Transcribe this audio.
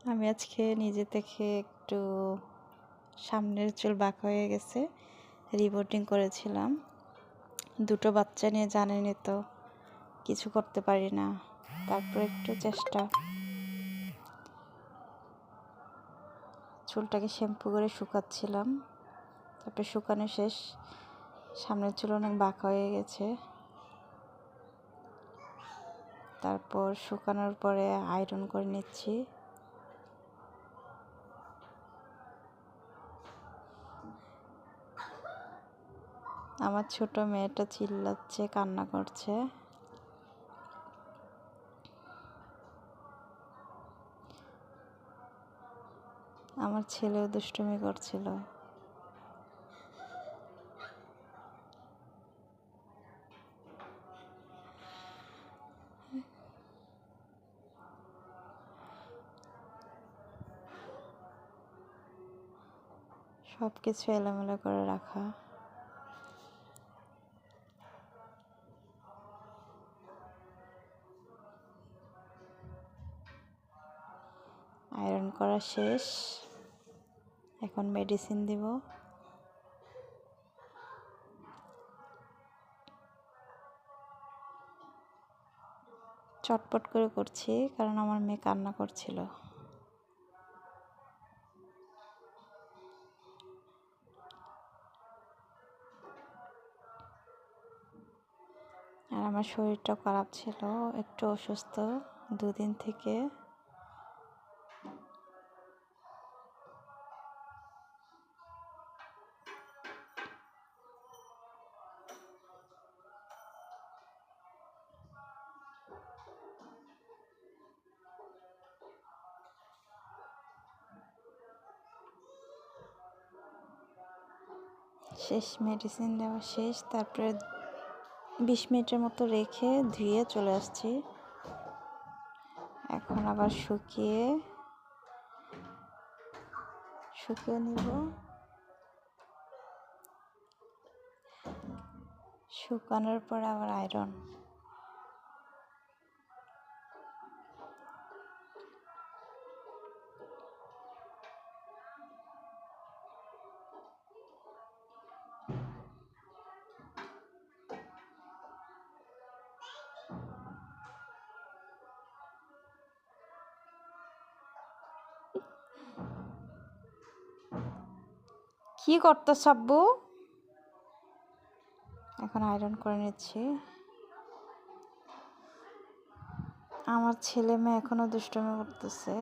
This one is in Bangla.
আমি আজকে নিজে থেকে একটু সামনের চুল বাঁকা হয়ে গেছে, রিবোটিং করেছিলাম। দুটো বাচ্চা নিয়ে জানেনই তো, কিছু করতে পারি না, তারপর একটু চেষ্টা। চুলটাকে শ্যাম্পু করে শুকাচ্ছিলাম, তারপরে শুকানো শেষ। সামনের চুল অনেক বাঁকা হয়ে গেছে। তারপর শুকানোর পরে আয়রন করে নিচ্ছি। আমার ছোট মেয়েটা চিল্লাচ্ছে, কান্না করছে। আমার ছেলেও দুষ্টুমি করছিল। সব কিছু এলোমেলো করে রাখা। আয়রন করা শেষ, এখন মেডিসিন দিব। চটপট করে করছি কারণ আমার মেয়ে কান্না করছিল। আর আমার শরীরটা খারাপ ছিল, একটু অসুস্থ 2 দিন থেকে। শেষ, মেডিসিন দেওয়া শেষ। তারপরে 20 মিনিটের মতো রেখে ধুয়ে চলে আসছি। এখন আবার শুকিয়ে নিব। শুকানোর পর আবার আয়রন। কি করতেছ আব্বু? এখন আয়রন করে নিচ্ছি। আমার ছেলে মেয়ে এখনো দুষ্টুমি করতেছে।